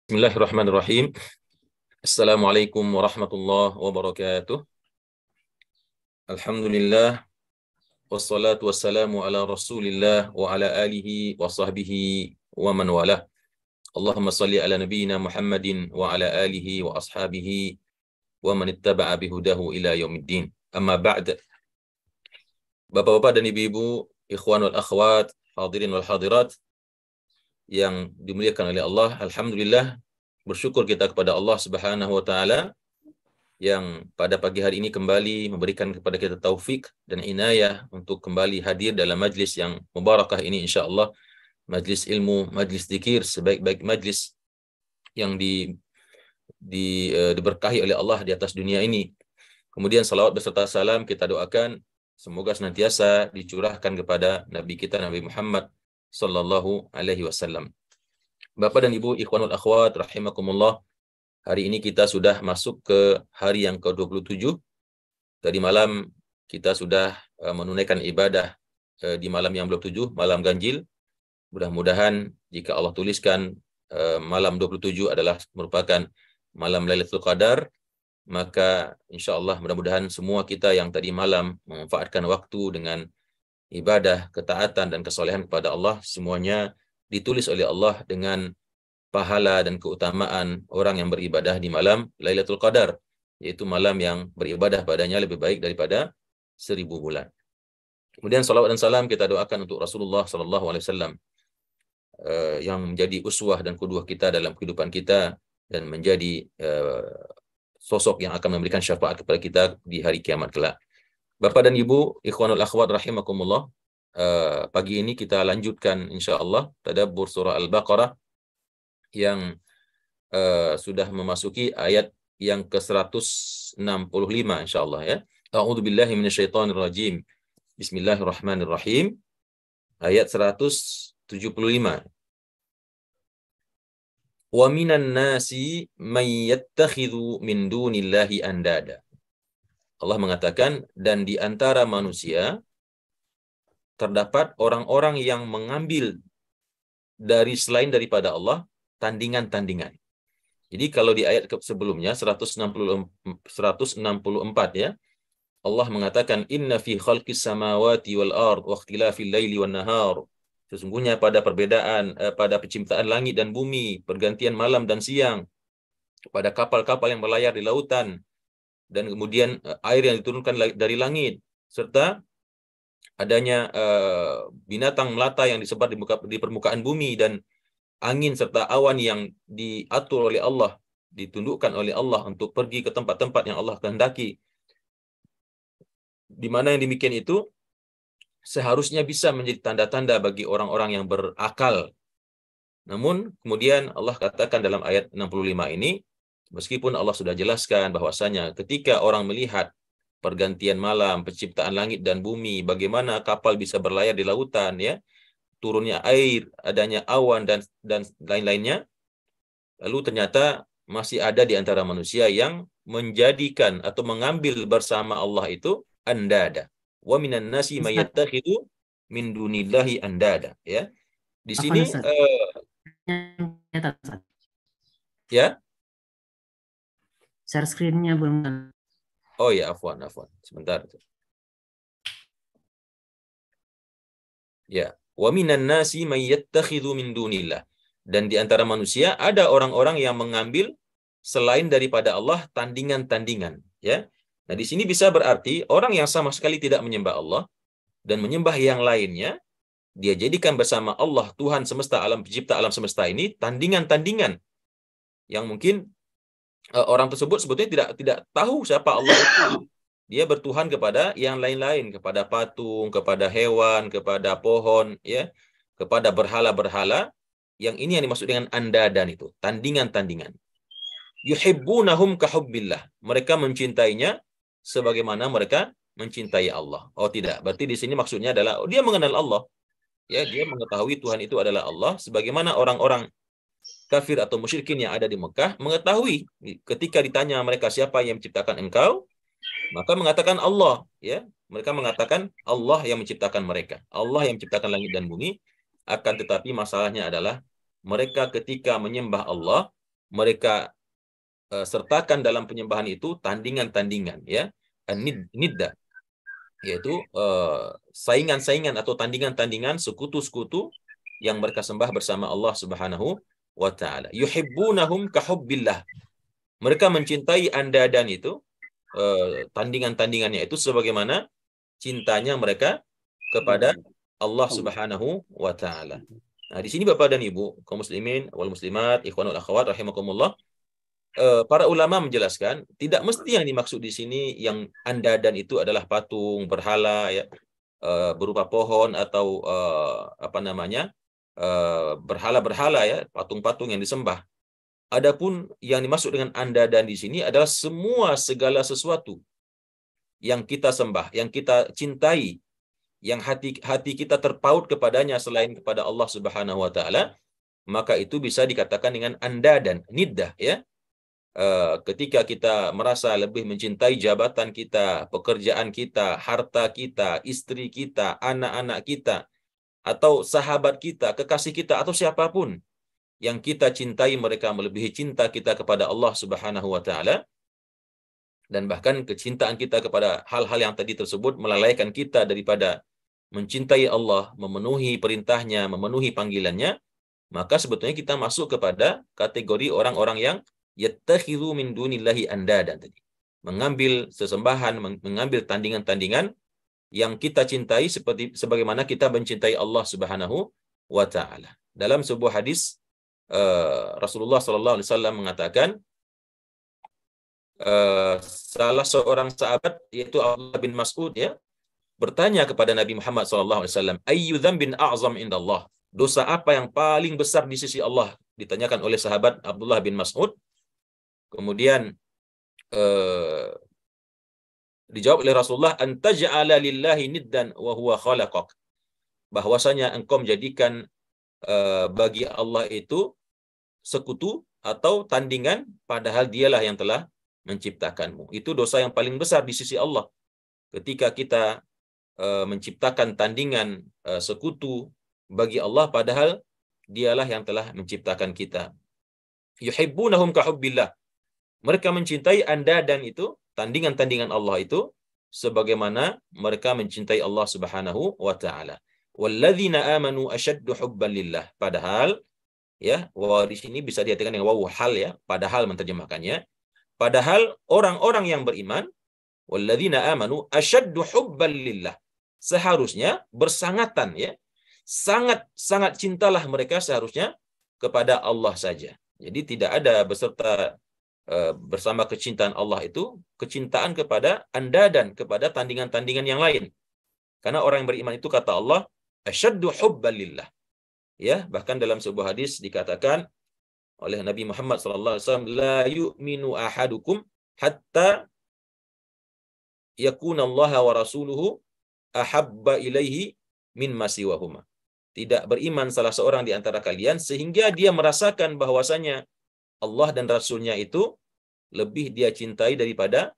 Bismillahirrahmanirrahim. Assalamualaikum warahmatullahi wabarakatuh. Alhamdulillah wassalatu wassalamu ala Rasulillah wa ala alihi wa sahbihi wa man walah. Allahumma salli ala nabiyyina Muhammadin wa ala alihi wa ashabihi wa man ittaba'a bihudahu ila yaumiddin. Amma ba'd. Bapak-bapak dan ibu-ibu, ikhwan wal akhwat, hadirin wal hadirat yang dimuliakan oleh Allah, alhamdulillah bersyukur kita kepada Allah Subhanahu wa taala yang pada pagi hari ini kembali memberikan kepada kita taufik dan inayah untuk kembali hadir dalam majlis yang mubarakah ini, insyaallah majlis ilmu, majlis zikir, sebaik-baik majlis yang diberkahi oleh Allah di atas dunia ini. Kemudian salawat beserta salam kita doakan semoga senantiasa dicurahkan kepada Nabi kita Nabi Muhammad sallallahu alaihi wasallam. Bapak dan Ibu, ikhwanul akhwat rahimakumullah, hari ini kita sudah masuk ke hari yang ke-27. Tadi malam kita sudah menunaikan ibadah di malam yang 27, malam ganjil. Mudah-mudahan jika Allah tuliskan malam 27 adalah merupakan malam Lailatul Qadar, maka insya Allah mudah-mudahan semua kita yang tadi malam memanfaatkan waktu dengan ibadah, ketaatan, dan kesolehan kepada Allah, semuanya ditulis oleh Allah dengan pahala dan keutamaan orang yang beribadah di malam Lailatul Qadar, yaitu malam yang beribadah padanya lebih baik daripada 1000 bulan. Kemudian salawat dan salam kita doakan untuk Rasulullah sallallahu alaihi wasallam yang menjadi uswah dan qudwah kita dalam kehidupan kita dan menjadi sosok yang akan memberikan syafaat kepada kita di hari kiamat kelak. Bapak dan Ibu, ikhwanul akhwat rahimakumullah, pagi ini kita lanjutkan insyaallah tadabbur surah Al-Baqarah yang sudah memasuki ayat yang ke-165 insyaallah ya. A'udzubillahi minasyaitonirrajim. Bismillahirrahmanirrahim. Ayat 175. Wa minan nasi may yattakhidhu min dunillahi andada. Allah mengatakan, dan di antara manusia terdapat orang-orang yang mengambil dari selain daripada Allah tandingan-tandingan. Jadi kalau di ayat sebelumnya 164 ya, Allah mengatakan inna fi khalqis samawati wal ard wa ikhtilafil laili wan nahar. Sesungguhnya pada pada penciptaan langit dan bumi, pergantian malam dan siang, pada kapal-kapal yang berlayar di lautan, dan kemudian air yang diturunkan dari langit, serta adanya binatang melata yang disebar di permukaan bumi, dan angin serta awan yang diatur oleh Allah, ditundukkan oleh Allah untuk pergi ke tempat-tempat yang Allah kehendaki. Di mana yang demikian itu seharusnya bisa menjadi tanda-tanda bagi orang-orang yang berakal. Namun kemudian Allah katakan dalam ayat 65 ini, meskipun Allah sudah jelaskan bahwasanya ketika orang melihat pergantian malam, penciptaan langit dan bumi, bagaimana kapal bisa berlayar di lautan ya, turunnya air, adanya awan dan lain-lainnya, lalu ternyata masih ada di antara manusia yang menjadikan atau mengambil bersama Allah itu andada. Wa minan nasi may Ustaz, yattakhidhu min dunillahi andada ya. Di Afwan sini Ustaz, nyetat, Ustaz. ya. Share screen-nya belum. Oh ya, afwan. Sebentar. Ya. Wa minan nasi may yattakhidhu min dunillah. Dan di antara manusia ada orang-orang yang mengambil selain daripada Allah tandingan-tandingan, ya. Nah, di sini bisa berarti orang yang sama sekali tidak menyembah Allah dan menyembah yang lainnya, dia jadikan bersama Allah Tuhan semesta alam, pencipta alam semesta ini tandingan-tandingan yang mungkin orang tersebut sebetulnya tidak tahu siapa Allah itu. Dia bertuhan kepada yang lain-lain, kepada patung, kepada hewan, kepada pohon, ya, kepada berhala-berhala. Yang ini yang dimaksud dengan andadan itu, tandingan-tandingan. Yuhibbunahum kahubbillah. Mereka mencintainya sebagaimana mereka mencintai Allah. Oh tidak, berarti di sini maksudnya adalah dia mengenal Allah. Ya, dia mengetahui Tuhan itu adalah Allah sebagaimana orang-orang kafir atau musyrikin yang ada di Mekah mengetahui ketika ditanya mereka siapa yang menciptakan engkau, maka mengatakan Allah, ya. Mereka mengatakan Allah yang menciptakan mereka. Allah yang menciptakan langit dan bumi. Akan tetapi masalahnya adalah mereka ketika menyembah Allah, mereka sertakan dalam penyembahan itu tandingan-tandingan, ya, nidda, yaitu saingan-saingan atau tandingan-tandingan, sekutu-sekutu yang mereka sembah bersama Allah Subhanahu wa taala. Yuhibbunahum kahubbillah. Mereka mencintai andadan itu, tandingan-tandingannya itu sebagaimana cintanya mereka kepada Allah Subhanahu wa taala. Nah, di sini Bapak dan Ibu, kaum muslimin wal muslimat, ikhwanul akhwat rahimakumullah, para ulama menjelaskan tidak mesti yang dimaksud di sini yang andadan itu adalah patung berhala, ya, berupa pohon atau berhala-berhala, ya, patung-patung yang disembah. Adapun yang dimaksud dengan andadan di sini adalah semua segala sesuatu yang kita sembah, yang kita cintai, yang hati kita terpaut kepadanya selain kepada Allah Subhanahu wa taala, maka itu bisa dikatakan dengan andadan, niddah, ya. Ketika kita merasa lebih mencintai jabatan kita, pekerjaan kita, harta kita, istri kita, anak-anak kita, atau sahabat kita, kekasih kita, atau siapapun yang kita cintai, mereka melebihi cinta kita kepada Allah Subhanahu wa taala, dan bahkan kecintaan kita kepada hal-hal yang tadi tersebut melalaikan kita daripada mencintai Allah, memenuhi perintahnya, memenuhi panggilannya, maka sebetulnya kita masuk kepada kategori orang-orang yang yattakhidhu min dunillahi andadan tadi. Mengambil sesembahan, mengambil tandingan-tandingan yang kita cintai sebagaimana kita mencintai Allah Subhanahu wa taala. Dalam sebuah hadis Rasulullah sallallahu alaihi wasallam mengatakan, salah seorang sahabat yaitu Abdullah bin Mas'ud, ya, bertanya kepada Nabi Muhammad sallallahu alaihi wasallam, ayyu dzambin a'zam indallah? Dosa apa yang paling besar di sisi Allah? Ditanyakan oleh sahabat Abdullah bin Mas'ud. Kemudian dijawab oleh Rasulullah, antaj'ala lillahi niddan wa huwa khalaqak. Bahwasanya engkau menjadikan bagi Allah itu sekutu atau tandingan padahal dialah yang telah menciptakanmu. Itu dosa yang paling besar di sisi Allah. Ketika kita menciptakan tandingan, sekutu bagi Allah padahal dialah yang telah menciptakan kita. Yuhibbunahum kahubbillah. Mereka mencintai andadan itu, tandingan-tandingan Allah itu, sebagaimana mereka mencintai Allah Subhanahu wa taala. Walladzina amanu asyaddu hubban lillah. Padahal, ya, waw di sini bisa diartikan dengan waw hal, ya, padahal menerjemahkannya. Padahal orang-orang yang beriman, walladzina amanu asyaddu hubban lillah, seharusnya bersangatan, ya, sangat cintalah mereka seharusnya kepada Allah saja. Jadi tidak ada bersama kecintaan Allah itu kecintaan kepada andadan, kepada tandingan-tandingan yang lain. Karena orang yang beriman itu, kata Allah, asyaddu hubban lillah. Ya, bahkan dalam sebuah hadis dikatakan oleh Nabi Muhammad SAW, la yu'minu ahadukum hatta yakuna Allah wa rasuluhu ahabba ilaihi min masiwahuma. Tidak beriman salah seorang di antara kalian sehingga dia merasakan bahwasanya Allah dan Rasulnya itu lebih dia cintai daripada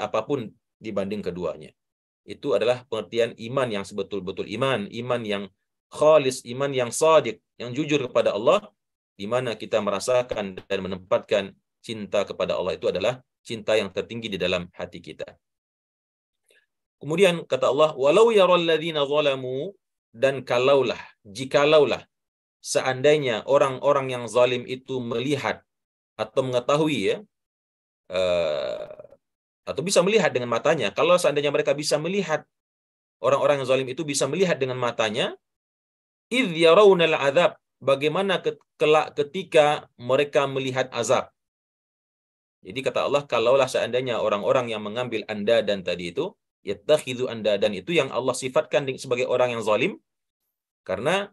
apapun dibanding keduanya. Itu adalah pengertian iman yang sebetul-betul iman yang khalis, iman yang shadiq, yang jujur kepada Allah, di mana kita merasakan dan menempatkan cinta kepada Allah itu adalah cinta yang tertinggi di dalam hati kita. Kemudian kata Allah, walau yaral ladzina zalamu, dan jikaulah seandainya orang-orang yang zalim itu melihat atau mengetahui, ya, atau bisa melihat dengan matanya. Kalau seandainya mereka bisa melihat, orang-orang yang zalim itu bisa melihat dengan matanya, idh yarawnal azab, bagaimana kelak ketika mereka melihat azab. Jadi kata Allah, kalaulah seandainya orang-orang yang mengambil andadan tadi itu, yattakhidhu andadan itu yang Allah sifatkan sebagai orang yang zalim, karena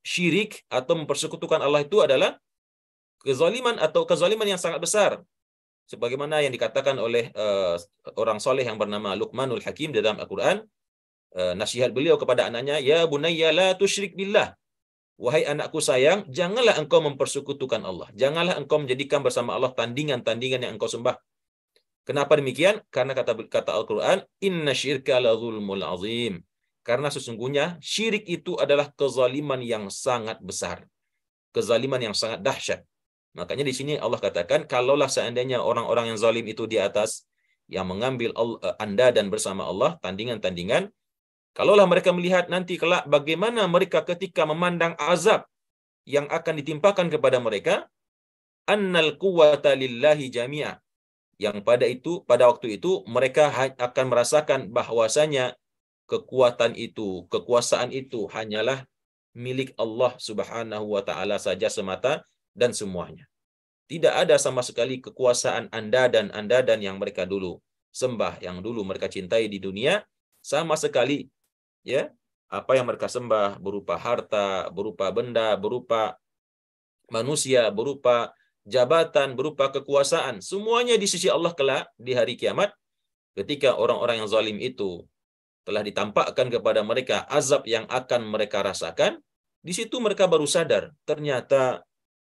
syirik atau mempersekutukan Allah itu adalah kezaliman atau kezaliman yang sangat besar. Sebagaimana yang dikatakan oleh orang soleh yang bernama Luqmanul Hakim di dalam Al-Quran, nasihat beliau kepada anaknya, ya bunayya la tusyrik billah, wahai anakku sayang, janganlah engkau mempersekutukan Allah, janganlah engkau menjadikan bersama Allah tandingan-tandingan yang engkau sembah. Kenapa demikian? Karena kata Al-Quran, inna syirka la zulmul azim, karena sesungguhnya syirik itu adalah kezaliman yang sangat besar. kezaliman yang sangat dahsyat. Makanya di sini Allah katakan, kalaulah seandainya orang-orang yang zalim itu di atas, yang mengambil anda dan bersama Allah, tandingan-tandingan, kalaulah mereka melihat nanti kelak bagaimana mereka ketika memandang azab yang akan ditimpakan kepada mereka, annal quwwata lillahi jami'a, yang pada waktu itu mereka akan merasakan bahwasanya kekuatan itu, kekuasaan itu hanyalah milik Allah Subhanahu wa taala saja semata dan semuanya. Tidak ada sama sekali kekuasaan anda dan yang mereka dulu sembah, yang dulu mereka cintai di dunia, sama sekali ya, apa yang mereka sembah berupa harta, berupa benda, berupa manusia, berupa jabatan, berupa kekuasaan, semuanya di sisi Allah kelak di hari kiamat, ketika orang-orang yang zalim itu telah ditampakkan kepada mereka azab yang akan mereka rasakan, di situ mereka baru sadar ternyata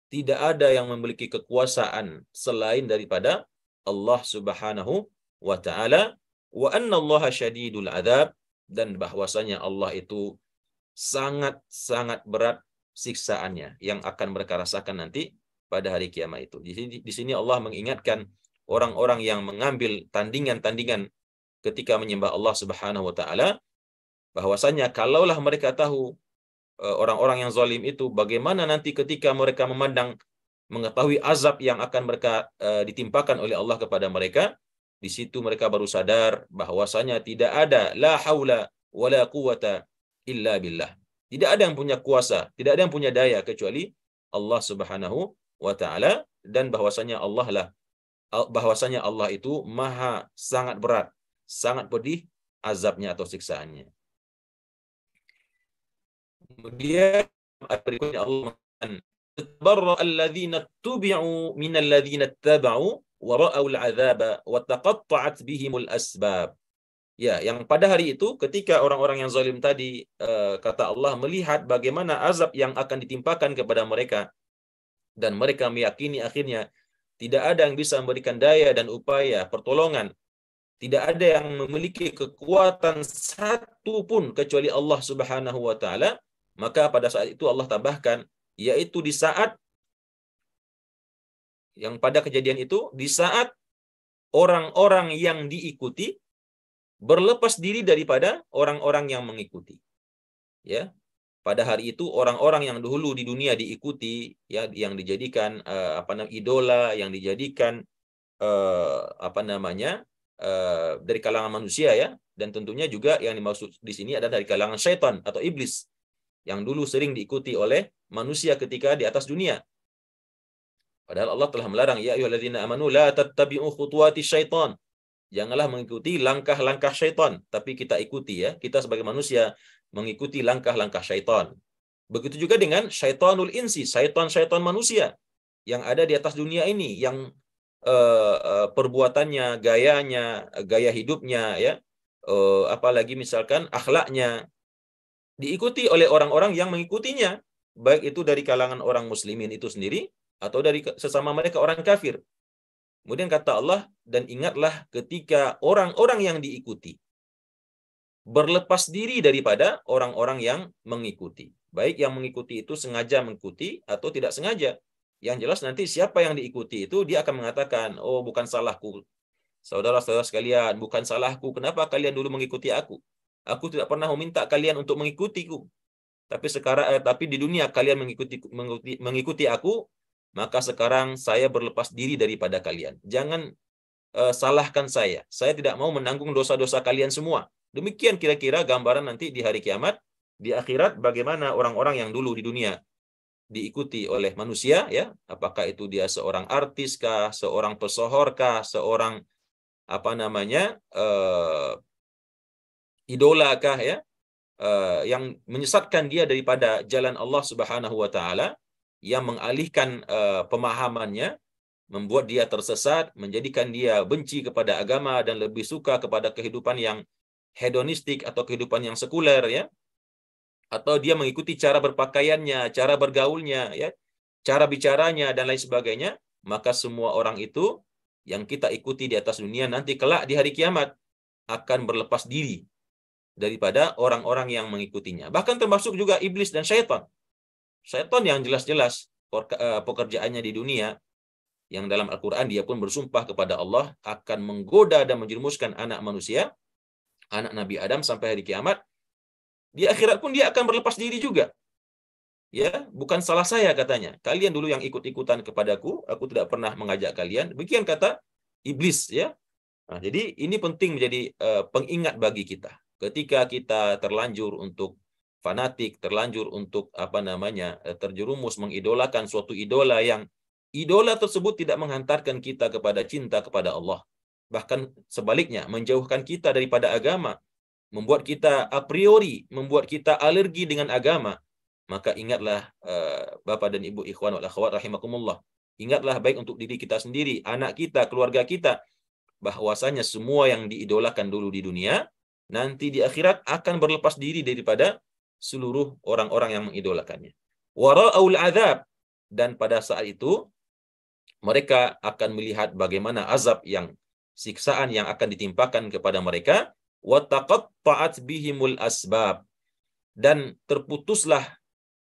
tidak ada yang memiliki kekuasaan selain daripada Allah Subhanahu wa taala, wa annallaha syadidul adzab, dan bahwasanya Allah itu sangat-sangat berat siksaannya yang akan mereka rasakan nanti pada hari kiamat itu. Di sini Allah mengingatkan orang-orang yang mengambil tandingan-tandingan ketika menyembah Allah Subhanahu wa taala, bahwasanya kalaulah mereka tahu orang-orang yang zalim itu bagaimana nanti ketika mereka mengetahui azab yang akan mereka ditimpakan oleh Allah kepada mereka, di situ mereka baru sadar bahwasanya tidak ada la haula wala quwata illa billah. Tidak ada yang punya kuasa, tidak ada yang punya daya kecuali Allah Subhanahu wa taala, dan bahwasanya Allah itu maha sangat berat, sangat pedih azabnya atau siksaannya. Kemudian berikutnya Allah mengatakan, tabarra alladzina tubi'u minal ladzina taba'u wa ra'aul 'adzaba wa taqatta'at bihimul asbab. Ya, yang pada hari itu ketika orang-orang yang zalim tadi, kata Allah, melihat bagaimana azab yang akan ditimpakan kepada mereka, dan mereka meyakini akhirnya tidak ada yang bisa memberikan daya dan upaya pertolongan, tidak ada yang memiliki kekuatan satu pun kecuali Allah Subhanahu wa taala, maka pada saat itu Allah tambahkan, yaitu di saat yang pada kejadian itu, di saat orang-orang yang diikuti berlepas diri daripada orang-orang yang mengikuti. Ya, pada hari itu orang-orang yang dahulu di dunia diikuti, ya, yang dijadikan idola, yang dijadikan dari kalangan manusia, ya, dan tentunya juga yang dimaksud di sini adalah dari kalangan syaitan atau iblis yang dulu sering diikuti oleh manusia ketika di atas dunia. Padahal Allah telah melarang, ya ayyuhalladzina amanu la tattabi'u khutuwati syaitan. Janganlah mengikuti langkah-langkah syaitan, tapi kita ikuti, ya, kita sebagai manusia mengikuti langkah-langkah syaitan. Begitu juga dengan syaitanul insi, syaitan-syaitan manusia yang ada di atas dunia ini, yang perbuatannya, gayanya, gaya hidupnya, ya, apalagi misalkan akhlaknya diikuti oleh orang-orang yang mengikutinya, baik itu dari kalangan orang muslimin itu sendiri atau dari sesama mereka orang kafir. Kemudian kata Allah, dan ingatlah ketika orang-orang yang diikuti berlepas diri daripada orang-orang yang mengikuti. Baik yang mengikuti itu sengaja mengikuti atau tidak sengaja. Yang jelas nanti siapa yang diikuti itu dia akan mengatakan, oh, bukan salahku. Saudara-saudara sekalian, bukan salahku. Kenapa kalian dulu mengikuti aku? Aku tidak pernah meminta kalian untuk mengikutiku. Tapi di dunia kalian mengikuti aku, maka sekarang saya berlepas diri daripada kalian. Jangan salahkan saya. Saya tidak mau menanggung dosa-dosa kalian semua. Demikian kira-kira gambaran nanti di hari kiamat, di akhirat, bagaimana orang-orang yang dulu di dunia diikuti oleh manusia, ya, apakah itu dia seorang artis kah, seorang pesohor kah, seorang idola kah, ya, yang menyesatkan dia daripada jalan Allah Subhanahu wa taala, yang mengalihkan pemahamannya, membuat dia tersesat, menjadikan dia benci kepada agama dan lebih suka kepada kehidupan yang hedonistik atau kehidupan yang sekuler, ya, atau dia mengikuti cara berpakaiannya, cara bergaulnya, ya, cara bicaranya dan lain sebagainya, maka semua orang itu yang kita ikuti di atas dunia nanti kelak di hari kiamat akan berlepas diri daripada orang-orang yang mengikutinya. Bahkan termasuk juga iblis dan syaitan. Syaitan yang jelas-jelas pekerjaannya di dunia, yang dalam Al-Quran dia pun bersumpah kepada Allah akan menggoda dan menjerumuskan anak manusia, anak Nabi Adam sampai hari kiamat. Di akhirat pun dia akan berlepas diri juga. Ya, bukan salah saya katanya. Kalian dulu yang ikut-ikutan kepadaku, aku tidak pernah mengajak kalian. Demikian kata iblis, ya. Nah, jadi ini penting menjadi pengingat bagi kita. Ketika kita terlanjur untuk fanatik, terlanjur untuk terjerumus mengidolakan suatu idola yang idola tersebut tidak menghantarkan kita kepada cinta kepada Allah. Bahkan sebaliknya, menjauhkan kita daripada agama, membuat kita a priori, membuat kita alergi dengan agama. Maka ingatlah Bapak dan Ibu ikhwan wal akhwat rahimakumullah. Ingatlah baik untuk diri kita sendiri, anak kita, keluarga kita, bahwasanya semua yang diidolakan dulu di dunia, nanti di akhirat akan berlepas diri daripada seluruh orang-orang yang mengidolakannya. Wara'ul azab, dan pada saat itu mereka akan melihat bagaimana azab yang siksaan yang akan ditimpakan kepada mereka. Wa taqatta'at bihimul asbab, dan terputuslah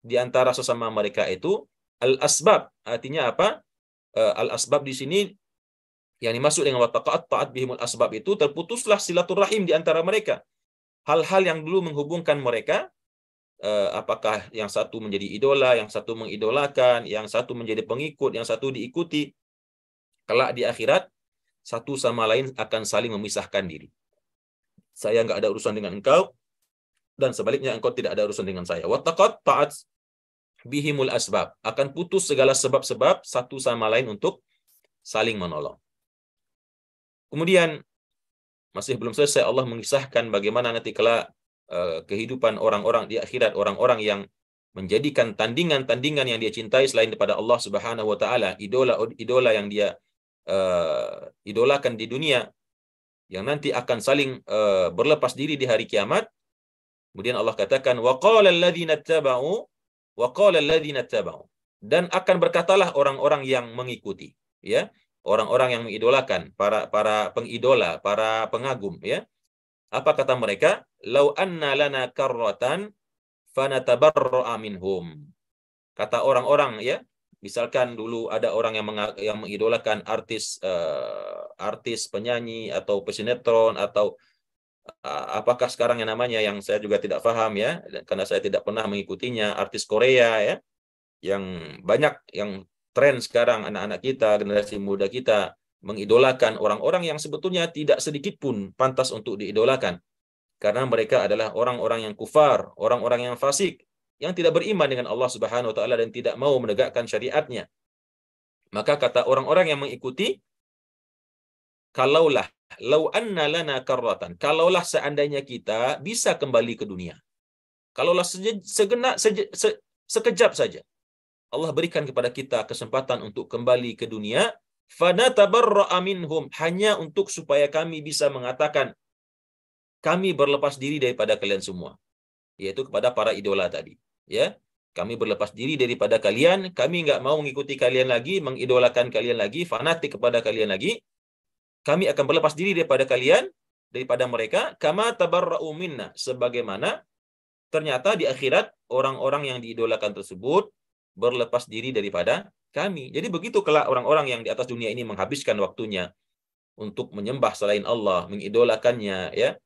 di antara sesama mereka itu al-asbab. Artinya apa? Al-asbab di sini yang dimaksud dengan wa taqatta'at bihimul asbab itu terputuslah silaturahim di antara mereka. Hal-hal yang dulu menghubungkan mereka, apakah yang satu menjadi idola, yang satu mengidolakan, yang satu menjadi pengikut, yang satu diikuti. Kelak di akhirat, satu sama lain akan saling memisahkan diri. Saya nggak ada urusan dengan engkau, dan sebaliknya engkau tidak ada urusan dengan saya. Wa taqatta'at bihimul asbab, akan putus segala sebab-sebab satu sama lain untuk saling menolong. Kemudian masih belum selesai, Allah mengisahkan bagaimana nanti kelak kehidupan orang-orang di akhirat, orang-orang yang menjadikan tandingan-tandingan yang dia cintai selain daripada Allah Subhanahu wa taala, idola yang dia idolakan di dunia, yang nanti akan saling berlepas diri di hari kiamat. Kemudian Allah katakan waqala alladzina tabau, dan akan berkatalah orang-orang yang mengikuti, ya, orang-orang yang mengidolakan, para pengidola, para pengagum, ya. Apa kata mereka? Lau anna lana karratan fanatabarra'a minhum. Kata orang-orang, ya, misalkan dulu ada orang yang mengidolakan artis penyanyi atau pesinetron, atau apakah sekarang yang namanya yang saya juga tidak paham, ya, karena saya tidak pernah mengikutinya, artis Korea, ya, yang banyak yang tren sekarang anak-anak kita, generasi muda kita mengidolakan orang-orang yang sebetulnya tidak sedikit pun pantas untuk diidolakan, karena mereka adalah orang-orang yang kufar, orang-orang yang fasik, yang tidak beriman dengan Allah Subhanahu wa taala dan tidak mau menegakkan syariatnya. Maka kata orang-orang yang mengikuti, kalaulah lau anna lana karratan, kalaulah seandainya kita bisa kembali ke dunia, kalaulah sekejap saja Allah berikan kepada kita kesempatan untuk kembali ke dunia, fanatabarra'a minhum, hanya untuk supaya kami bisa mengatakan kami berlepas diri daripada kalian semua, yaitu kepada para idola tadi, ya. Kami berlepas diri daripada kalian, kami nggak mau mengikuti kalian lagi, mengidolakan kalian lagi, fanatik kepada kalian lagi. Kami akan berlepas diri daripada kalian, daripada mereka, kama tabarra'u minna, sebagaimana ternyata di akhirat orang-orang yang diidolakan tersebut berlepas diri daripada kami. Jadi begitu kelak orang-orang yang di atas dunia ini menghabiskan waktunya untuk menyembah selain Allah, mengidolakannya, ya,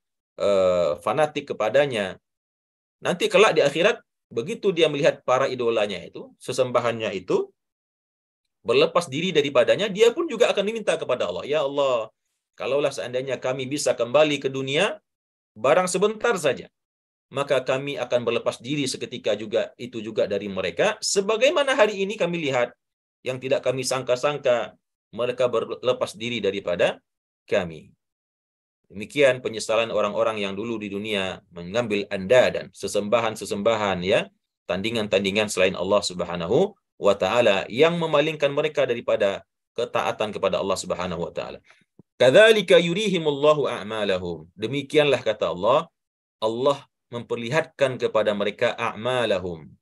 fanatik kepadanya. Nanti kelak di akhirat, begitu dia melihat para idolanya itu, sesembahannya itu, berlepas diri daripadanya, dia pun juga akan meminta kepada Allah, ya Allah, kalaulah seandainya kami bisa kembali ke dunia, barang sebentar saja, maka kami akan berlepas diri seketika juga itu juga dari mereka, sebagaimana hari ini kami lihat yang tidak kami sangka-sangka mereka berlepas diri daripada kami. Demikian penyesalan orang-orang yang dulu di dunia mengambil andadan, sesembahan-sesembahan, ya, tandingan-tandingan selain Allah Subhanahu wa taala yang memalingkan mereka daripada ketaatan kepada Allah Subhanahu wa taala. Kadzalika yurihimullahu a'malahum. Demikianlah kata Allah, Allah memperlihatkan kepada mereka a'malahum.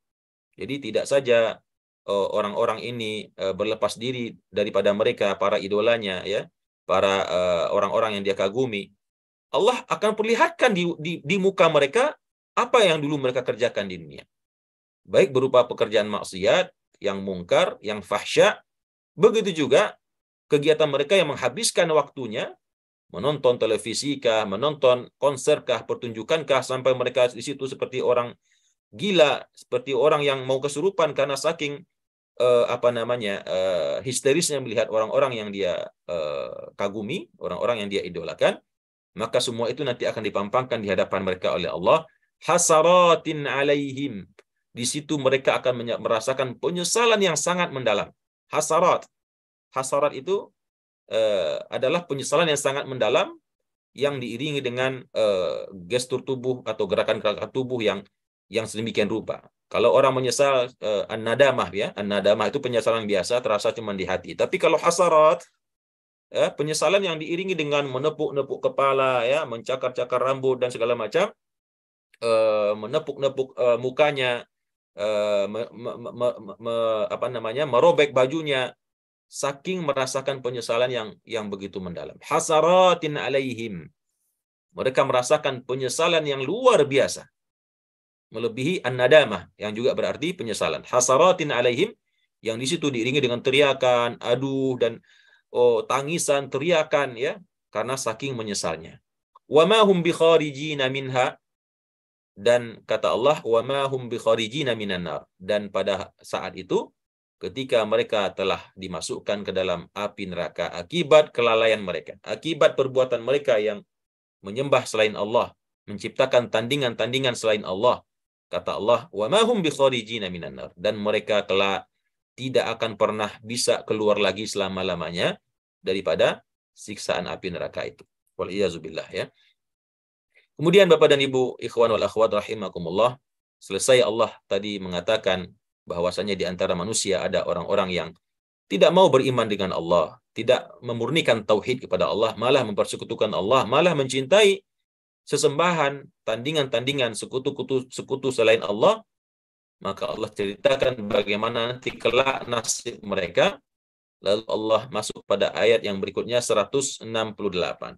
Jadi tidak saja orang-orang ini berlepas diri daripada mereka, para idolanya, ya, para orang-orang yang dia kagumi. Allah akan perlihatkan di muka mereka apa yang dulu mereka kerjakan di dunia. baik berupa pekerjaan maksiat, yang mungkar, yang fahsya, begitu juga kegiatan mereka yang menghabiskan waktunya menonton televisi kah, menonton konser kah, pertunjukan kah, sampai mereka di situ seperti orang gila, seperti orang yang mau kesurupan karena saking histerisnya melihat orang-orang yang dia kagumi, orang-orang yang dia idolakan. Maka semua itu nanti akan dipampangkan di hadapan mereka oleh Allah, hasaratin alaihim. Di situ mereka akan merasakan penyesalan yang sangat mendalam. Hasarat. Hasarat itu adalah penyesalan yang sangat mendalam yang diiringi dengan gestur tubuh atau gerakan-gerakan tubuh yang sedemikian rupa. Kalau orang menyesal an-nadamah ya, an-nadamah itu penyesalan biasa terasa cuma di hati. Tapi kalau hasarat, penyesalan yang diiringi dengan menepuk-nepuk kepala ya, mencakar-cakar rambut dan segala macam, menepuk-nepuk mukanya, merobek bajunya, saking merasakan penyesalan yang begitu mendalam. Hasaratin alaihim. Mereka merasakan penyesalan yang luar biasa, melebihi an-nadamah yang juga berarti penyesalan. Hasaratin alaihim, yang di situ diiringi dengan teriakan, aduh, dan tangisan, teriakan ya, karena saking menyesalnya. Wa ma hum bikharijina minha, dan kata Allah, wa ma hum bikharijina minan nar, dan pada saat itu ketika mereka telah dimasukkan ke dalam api neraka akibat kelalaian mereka, akibat perbuatan mereka yang menyembah selain Allah, menciptakan tandingan-tandingan selain Allah. Kata Allah, wa ma hum bikharijina minan nar, dan mereka kelak tidak akan pernah bisa keluar lagi selama-lamanya daripada siksaan api neraka itu. Wal iyazubillah ya. Kemudian Bapak dan Ibu, ikhwan wal akhwat rahimakumullah, selesai Allah tadi mengatakan bahwasanya di antara manusia ada orang-orang yang tidak mau beriman dengan Allah, tidak memurnikan tauhid kepada Allah, malah mempersekutukan Allah, malah mencintai sesembahan, tandingan-tandingan, sekutu selain Allah. Maka Allah ceritakan bagaimana nanti kelak nasib mereka. Lalu Allah masuk pada ayat yang berikutnya 168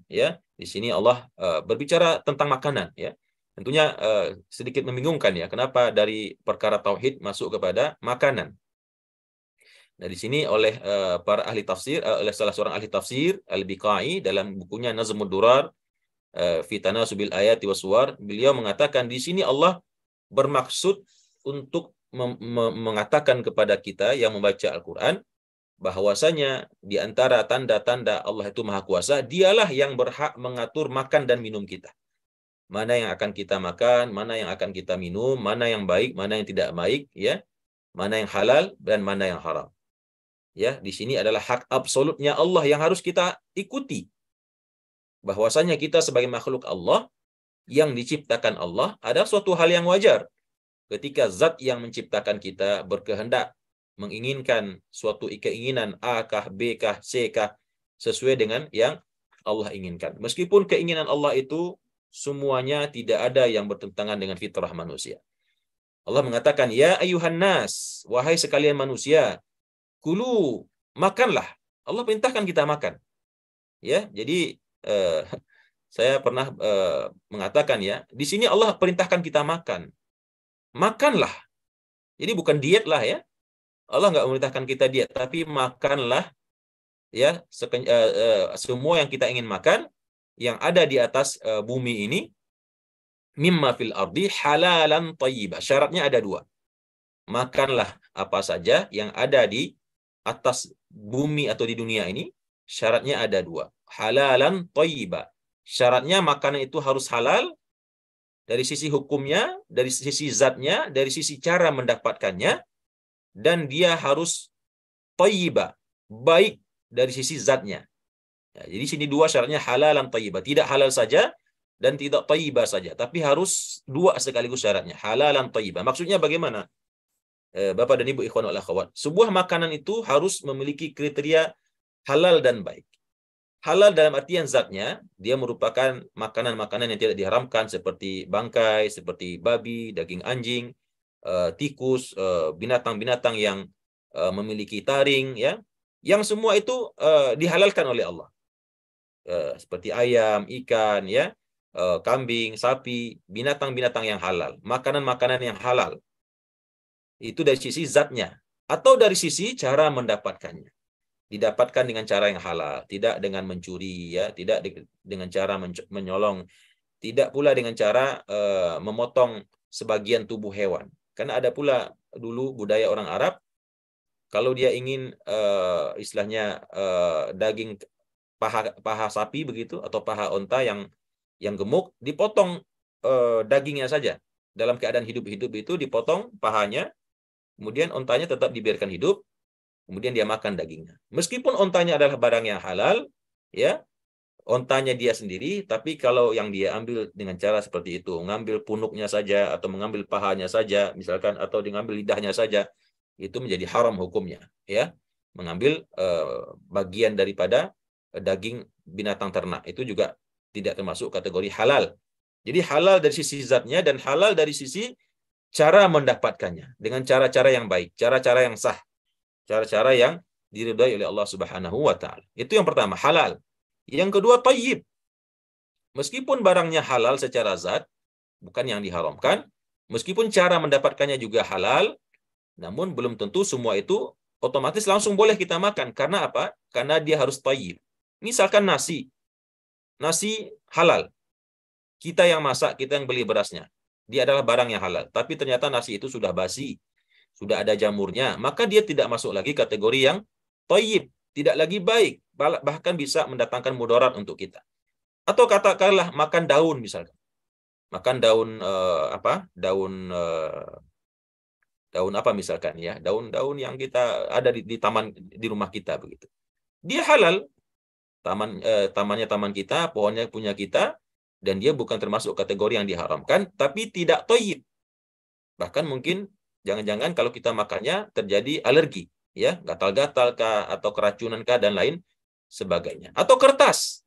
ya. Di sini Allah berbicara tentang makanan ya. Tentunya sedikit membingungkan ya, kenapa dari perkara tauhid masuk kepada makanan. Nah, di sini oleh para ahli tafsir, oleh salah seorang ahli tafsir Al-Biqai dalam bukunya Nazmud Durar fi Tanasubil Ayati Wassuwar, beliau mengatakan di sini Allah bermaksud untuk mengatakan kepada kita yang membaca Al-Qur'an bahwasanya di antara tanda-tanda Allah itu Maha Kuasa, dialah yang berhak mengatur makan dan minum kita. Mana yang akan kita makan, mana yang akan kita minum, mana yang baik, mana yang tidak baik, ya. Mana yang halal dan mana yang haram. Ya, di sini adalah hak absolutnya Allah yang harus kita ikuti. Bahwasanya kita sebagai makhluk Allah yang diciptakan Allah ada suatu hal yang wajar. Ketika zat yang menciptakan kita berkehendak menginginkan suatu keinginan A kah, B kah, C kah, sesuai dengan yang Allah inginkan. Meskipun keinginan Allah itu semuanya tidak ada yang bertentangan dengan fitrah manusia. Allah mengatakan, ya ayuhan nas, wahai sekalian manusia, kulu, makanlah. Allah perintahkan kita makan. Ya, jadi saya pernah mengatakan ya, di sini Allah perintahkan kita makan. Makanlah. Jadi bukan diet lah ya. Allah nggak memerintahkan kita diet, tapi makanlah ya semua yang kita ingin makan yang ada di atas bumi ini, mimma fil ardi halalan thayyibah. Syaratnya ada dua. Makanlah apa saja yang ada di atas bumi atau di dunia ini, syaratnya ada dua. Halalan thayyibah. Syaratnya makanan itu harus halal dari sisi hukumnya, dari sisi zatnya, dari sisi cara mendapatkannya, dan dia harus thayyibah, baik dari sisi zatnya. Ya, jadi sini dua syaratnya, halalan thayyibah. Tidak halal saja dan tidak thayyibah saja, tapi harus dua sekaligus syaratnya, halalan thayyibah. Maksudnya bagaimana? Bapak dan Ibu ikhwan wal akhwat, sebuah makanan itu harus memiliki kriteria halal dan baik. Halal dalam artian zatnya, dia merupakan makanan-makanan yang tidak diharamkan seperti bangkai, seperti babi, daging anjing, tikus, binatang-binatang yang memiliki taring, ya, yang semua itu dihalalkan oleh Allah, seperti ayam, ikan, ya, kambing, sapi, binatang-binatang yang halal, makanan-makanan yang halal. Itu dari sisi zatnya. Atau dari sisi cara mendapatkannya. Didapatkan dengan cara yang halal, tidak dengan mencuri, ya, tidak dengan cara menyolong, tidak pula dengan cara memotong sebagian tubuh hewan. Karena ada pula dulu budaya orang Arab, kalau dia ingin istilahnya daging paha sapi begitu atau paha onta yang gemuk, dipotong dagingnya saja. Dalam keadaan hidup-hidup itu dipotong pahanya, kemudian ontanya tetap dibiarkan hidup, kemudian dia makan dagingnya. Meskipun ontanya adalah barang yang halal, ya, ontanya dia sendiri, tapi kalau yang dia ambil dengan cara seperti itu, mengambil punuknya saja atau mengambil pahanya saja, misalkan, atau mengambil lidahnya saja, itu menjadi haram hukumnya, ya. Mengambil bagian daripada daging binatang ternak itu juga tidak termasuk kategori halal. Jadi halal dari sisi zatnya dan halal dari sisi cara mendapatkannya dengan cara-cara yang baik, cara-cara yang sah, cara-cara yang diridhai oleh Allah Subhanahu wa taala. Itu yang pertama, halal. Yang kedua, thayyib. Meskipun barangnya halal secara zat, bukan yang diharamkan, meskipun cara mendapatkannya juga halal, namun belum tentu semua itu otomatis langsung boleh kita makan. Karena apa? Karena dia harus thayyib. Misalkan nasi. Nasi halal. Kita yang masak, kita yang beli berasnya. Dia adalah barang yang halal. Tapi ternyata nasi itu sudah basi. Sudah ada jamurnya. Maka dia tidak masuk lagi kategori yang thayyib. Tidak lagi baik. Bahkan bisa mendatangkan mudarat untuk kita. Atau katakanlah makan daun misalkan. Makan daun daun apa misalkan, ya, daun-daun yang kita ada di taman di rumah kita begitu. Dia halal. Tamannya taman kita, pohonnya punya kita, dan dia bukan termasuk kategori yang diharamkan, tapi tidak thayyib. Bahkan mungkin jangan-jangan kalau kita makannya terjadi alergi, ya, gatal-gatal kah atau keracunan kah dan lain sebagainya. Atau kertas.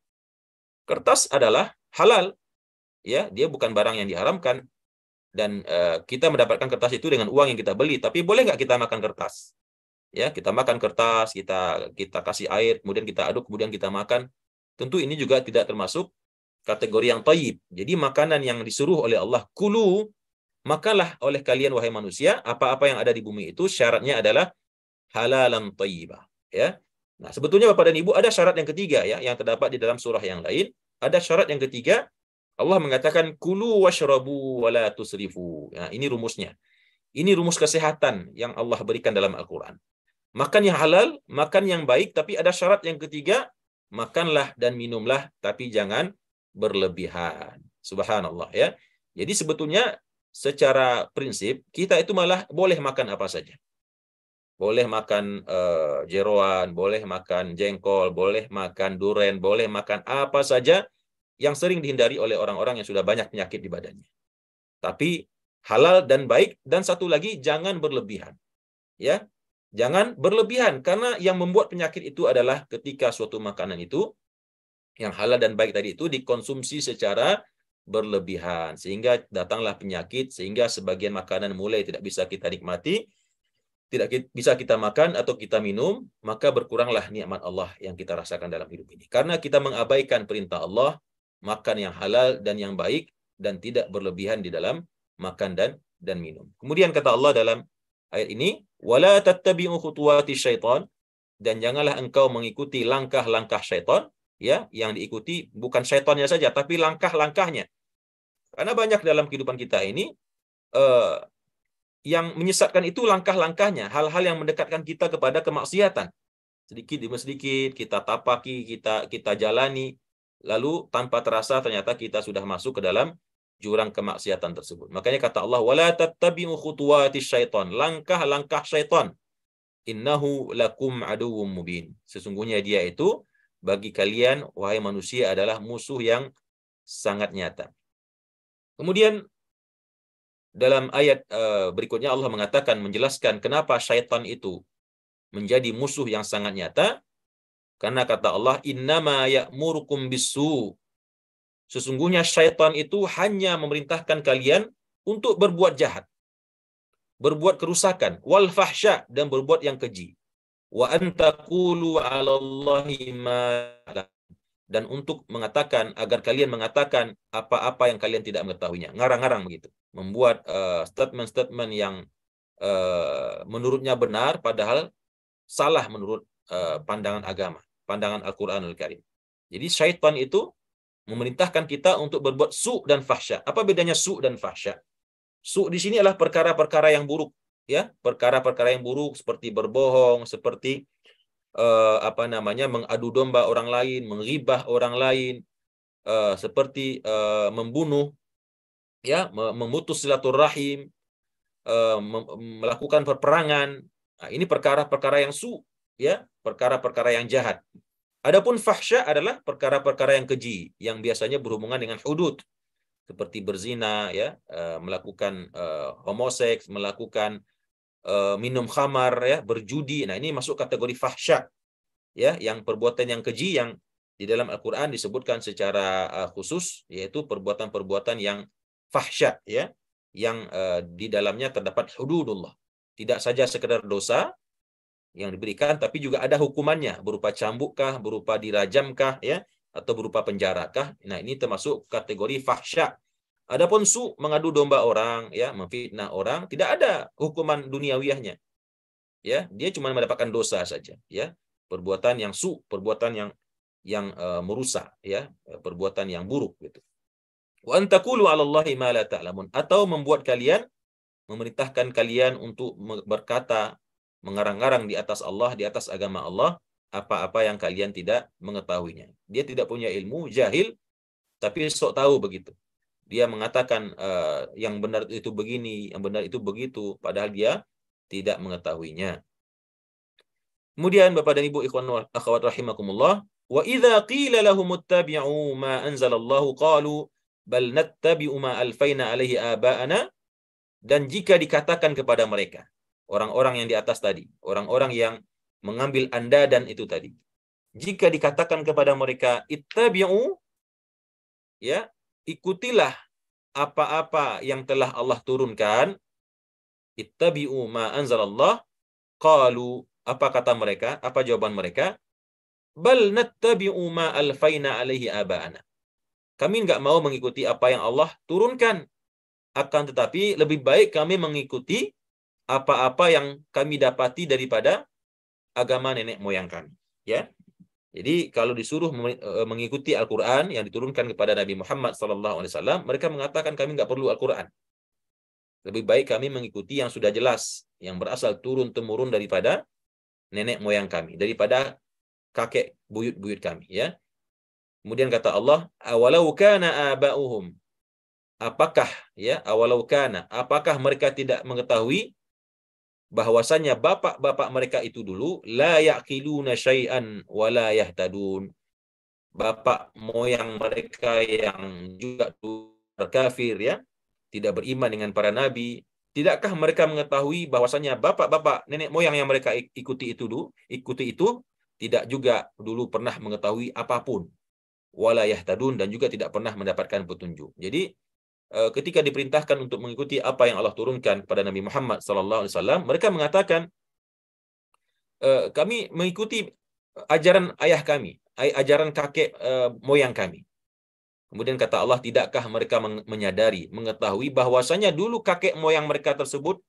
Kertas adalah halal, ya, dia bukan barang yang diharamkan, dan kita mendapatkan kertas itu dengan uang yang kita beli. Tapi boleh nggak kita makan kertas? Ya, kita makan kertas, kita kasih air, kemudian kita aduk, kemudian kita makan. Tentu ini juga tidak termasuk kategori yang thayyib. Jadi makanan yang disuruh oleh Allah, kulu, makalah oleh kalian wahai manusia, apa-apa yang ada di bumi itu syaratnya adalah halalan thayyibah, ya. Nah, sebetulnya Bapak dan Ibu ada syarat yang ketiga, ya, yang terdapat di dalam surah yang lain. Ada syarat yang ketiga, Allah mengatakan kulu washrabu wala tusrifu. Nah, ini rumusnya. Ini rumus kesehatan yang Allah berikan dalam Al-Qur'an. Makan yang halal, makan yang baik, tapi ada syarat yang ketiga, makanlah dan minumlah, tapi jangan berlebihan. Subhanallah, ya. Jadi sebetulnya secara prinsip, kita itu malah boleh makan apa saja. Boleh makan jeroan, boleh makan jengkol, boleh makan duren, boleh makan apa saja yang sering dihindari oleh orang-orang yang sudah banyak penyakit di badannya. Tapi halal dan baik, dan satu lagi, jangan berlebihan. Ya, jangan berlebihan, karena yang membuat penyakit itu adalah ketika suatu makanan itu, yang halal dan baik tadi itu dikonsumsi secara berlebihan, sehingga datanglah penyakit, sehingga sebagian makanan mulai tidak bisa kita nikmati, tidak bisa kita makan atau kita minum, maka berkuranglah nikmat Allah yang kita rasakan dalam hidup ini. Karena kita mengabaikan perintah Allah, makan yang halal dan yang baik, dan tidak berlebihan di dalam makan dan minum. Kemudian kata Allah dalam ayat ini, wala tattabi'u khutuwati syaitan, dan janganlah engkau mengikuti langkah-langkah syaitan, ya, yang diikuti bukan syaitannya saja, tapi langkah-langkahnya. Karena banyak dalam kehidupan kita ini yang menyesatkan itu langkah-langkahnya, hal-hal yang mendekatkan kita kepada kemaksiatan. Sedikit demi sedikit kita tapaki, kita jalani, lalu tanpa terasa ternyata kita sudah masuk ke dalam jurang kemaksiatan tersebut. Makanya kata Allah, wala tattabi'u khutuwati syaitan, langkah-langkah syaitan. Innahu lakum aduwwum mubin. Sesungguhnya dia itu bagi kalian wahai manusia adalah musuh yang sangat nyata. Kemudian dalam ayat berikutnya Allah mengatakan, menjelaskan kenapa syaitan itu menjadi musuh yang sangat nyata. Karena kata Allah, innama ya'murukum bisu. Sesungguhnya syaitan itu hanya memerintahkan kalian untuk berbuat jahat, berbuat kerusakan, wal fahsya, dan berbuat yang keji. Wa antaqulu 'alallahi ma, dan untuk mengatakan, agar kalian mengatakan apa-apa yang kalian tidak mengetahuinya. Ngarang-ngarang begitu. Membuat statement-statement yang menurutnya benar padahal salah menurut pandangan agama, pandangan Al-Qur'anul Karim. Jadi syaitan itu memerintahkan kita untuk berbuat su' dan fahsya. Apa bedanya su' dan fahsya? Su' di sini adalah perkara-perkara yang buruk, ya, perkara-perkara yang buruk seperti berbohong, seperti mengadu domba orang lain, menghibah orang lain, seperti membunuh, ya, memutus silaturahim, melakukan peperangan. Nah, ini perkara-perkara yang su', ya, perkara-perkara yang jahat. Adapun fahsya adalah perkara-perkara yang keji, yang biasanya berhubungan dengan hudud, seperti berzina, ya, melakukan homoseks, melakukan minum khamar, ya, berjudi. Nah, ini masuk kategori fahsya, ya, yang perbuatan yang keji yang di dalam Al-Qur'an disebutkan secara khusus, yaitu perbuatan-perbuatan yang fahsya, ya, yang di dalamnya terdapat hududullah. Tidak saja sekedar dosa yang diberikan, tapi juga ada hukumannya, berupa cambukkah, berupa dirajamkah, ya, atau berupa penjarakah. Nah, ini termasuk kategori fahsya. Adapun su, mengadu domba orang, ya, memfitnah orang, tidak ada hukuman duniawiyahnya, ya, dia cuma mendapatkan dosa saja, ya, perbuatan yang su, perbuatan yang merusak, ya, perbuatan yang buruk, gitu. Wa antakulu 'alallahi ma la ta'lamun, atau membuat kalian, memerintahkan kalian untuk berkata, mengarang-arang di atas Allah, di atas agama Allah, apa-apa yang kalian tidak mengetahuinya. Dia tidak punya ilmu, jahil, tapi sok tahu begitu. Dia mengatakan yang benar itu begini, yang benar itu begitu, padahal dia tidak mengetahuinya. Kemudian Bapak dan Ibu ikhwan wa akhwat rahimakumullah, wa idza qila lahum ittabi'u ma anzalallahu qalu bal nattabi'u ma alfaina alaihi aba'ana, dan jika dikatakan kepada mereka, orang-orang yang di atas tadi, orang-orang yang mengambil andadan itu tadi, jika dikatakan kepada mereka ittabi'u, ya, ikutilah apa-apa yang telah Allah turunkan, ittabi'u ma anzalallah, qalu, apa kata mereka? Apa jawaban mereka? Bal nattabi'u ma alfaina alaihi aba'ana. Kami enggak mau mengikuti apa yang Allah turunkan, akan tetapi lebih baik kami mengikuti apa-apa yang kami dapati daripada agama nenek moyang kami, ya. Jadi kalau disuruh mengikuti Al-Qur'an yang diturunkan kepada Nabi Muhammad SAW, mereka mengatakan kami enggak perlu Al-Qur'an. Lebih baik kami mengikuti yang sudah jelas, yang berasal turun-temurun daripada nenek moyang kami, daripada kakek buyut-buyut kami, ya. Kemudian kata Allah, awalau kana aba'uhum, apakah, ya, awalau kana, apakah mereka tidak mengetahui bahwasannya bapak-bapak mereka itu dulu la yaqiluna syai'an wa la yahtadun, bapak moyang mereka yang juga kafir, ya, tidak beriman dengan para nabi, tidakkah mereka mengetahui bahwasannya bapak-bapak nenek moyang yang mereka ikuti itu tidak juga dulu pernah mengetahui apapun, wala yahtadun, dan juga tidak pernah mendapatkan petunjuk. Jadi ketika diperintahkan untuk mengikuti apa yang Allah turunkan kepada Nabi Muhammad SAW, mereka mengatakan kami mengikuti ajaran ayah kami, ajaran kakek moyang kami. Kemudian kata Allah, tidakkah mereka menyadari, mengetahui bahwasanya dulu kakek moyang mereka tersebut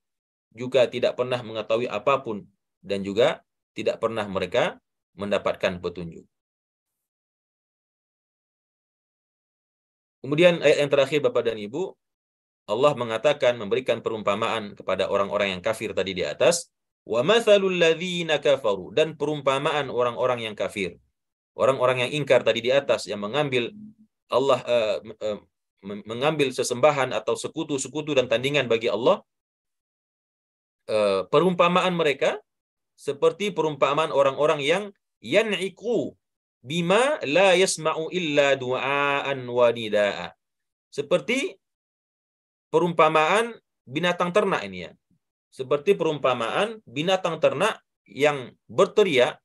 juga tidak pernah mengetahui apapun, dan juga tidak pernah mereka mendapatkan petunjuk. Kemudian ayat yang terakhir Bapak dan Ibu, Allah mengatakan, memberikan perumpamaan kepada orang-orang yang kafir tadi di atas, wa mathalul ladzina kafaru, dan perumpamaan orang-orang yang kafir, orang-orang yang ingkar tadi di atas, yang mengambil Allah, mengambil sesembahan atau sekutu-sekutu dan tandingan bagi Allah, perumpamaan mereka seperti perumpamaan orang-orang yang yan'iqu bima la yasma'u illa du'aan wa nida'a. Seperti perumpamaan binatang ternak ini, ya. Seperti perumpamaan binatang ternak yang berteriak,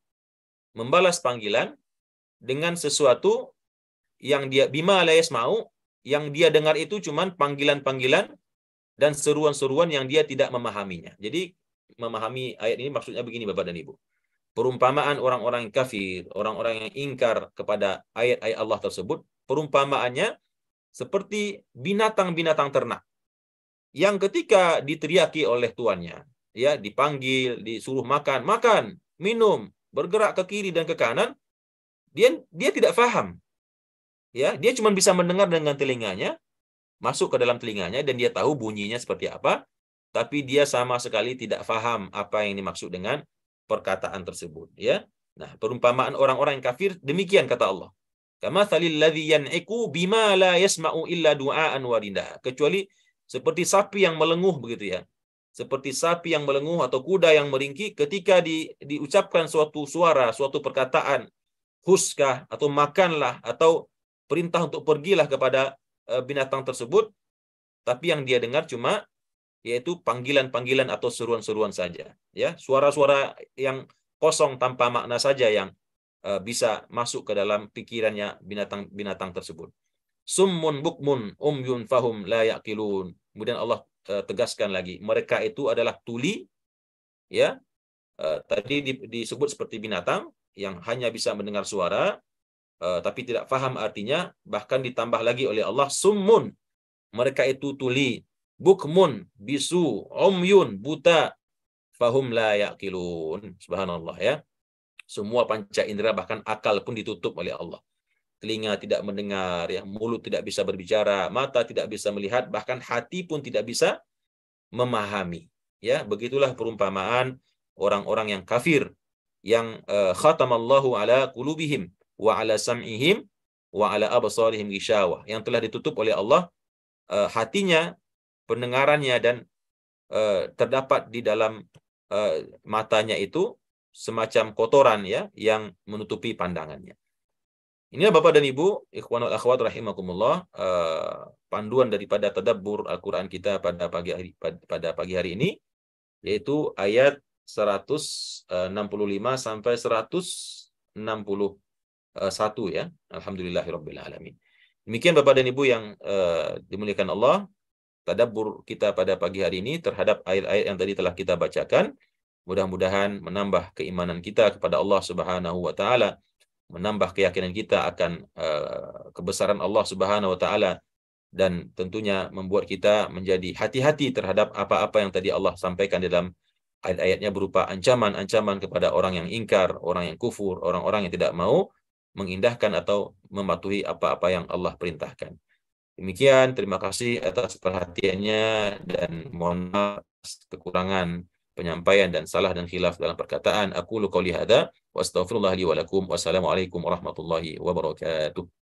membalas panggilan dengan sesuatu yang dia bima la yasma'u, yang dia dengar itu cuman panggilan-panggilan dan seruan-seruan yang dia tidak memahaminya. Jadi memahami ayat ini maksudnya begini Bapak dan Ibu. Perumpamaan orang-orang kafir, orang-orang yang ingkar kepada ayat-ayat Allah tersebut, perumpamaannya seperti binatang-binatang ternak yang ketika diteriaki oleh tuannya, ya dipanggil, disuruh makan, makan, minum, bergerak ke kiri dan ke kanan, dia tidak paham. Ya, dia cuma bisa mendengar dengan telinganya, masuk ke dalam telinganya dan dia tahu bunyinya seperti apa, tapi dia sama sekali tidak paham apa yang dimaksud dengan perkataan tersebut, ya. Nah, perumpamaan orang-orang yang kafir demikian kata Allah. Kamatsalil ladzi yan'iqu bima la yasma'u illa du'aan wa rinda. Kecuali seperti sapi yang melenguh begitu ya. Seperti sapi yang melenguh atau kuda yang meringkik ketika diucapkan suatu suara, suatu perkataan, huskah atau makanlah atau perintah untuk pergilah kepada binatang tersebut, tapi yang dia dengar cuma yaitu panggilan-panggilan atau seruan-seruan saja, ya, suara-suara yang kosong tanpa makna saja yang bisa masuk ke dalam pikirannya binatang-binatang tersebut. Summun bukmun umyun fahum la yaqilun. Kemudian Allah tegaskan lagi, mereka itu adalah tuli, ya. Tadi disebut seperti binatang yang hanya bisa mendengar suara tapi tidak paham artinya, bahkan ditambah lagi oleh Allah summun, mereka itu tuli, bukmun bisu, umyun buta, fahum la yaqilun. Subhanallah, ya. Semua panca indera bahkan akal pun ditutup oleh Allah. Telinga tidak mendengar, ya, mulut tidak bisa berbicara, mata tidak bisa melihat, bahkan hati pun tidak bisa memahami. Ya, begitulah perumpamaan orang-orang yang kafir yang khatamallahu ala qulubihim wa ala sam'ihim wa ala absarihim ghishawah, yang telah ditutup oleh Allah hatinya, pendengarannya, dan terdapat di dalam matanya itu semacam kotoran, ya, yang menutupi pandangannya. Inilah Bapak dan Ibu, ikhwanul akhwat rahimakumullah, panduan daripada tadabbur Al-Qur'an kita pada pagi hari ini, yaitu ayat 165 sampai 161, ya. Alhamdulillahirabbil alamin. Demikian Bapak dan Ibu yang dimuliakan Allah, tadabbur kita pada pagi hari ini terhadap ayat-ayat yang tadi telah kita bacakan. Mudah-mudahan menambah keimanan kita kepada Allah Subhanahu wa taala, menambah keyakinan kita akan kebesaran Allah Subhanahu wa taala, dan tentunya membuat kita menjadi hati-hati terhadap apa-apa yang tadi Allah sampaikan dalam ayat-ayatnya berupa ancaman-ancaman kepada orang yang ingkar, orang yang kufur, orang-orang yang tidak mau mengindahkan atau mematuhi apa-apa yang Allah perintahkan. Demikian, terima kasih atas perhatiannya dan mohon maaf kekurangan penyampaian dan salah dan khilaf dalam perkataan. Aqulu qouli hadza wa astaghfirullah li wa lakum. Wassalamualaikum warahmatullahi wabarakatuh.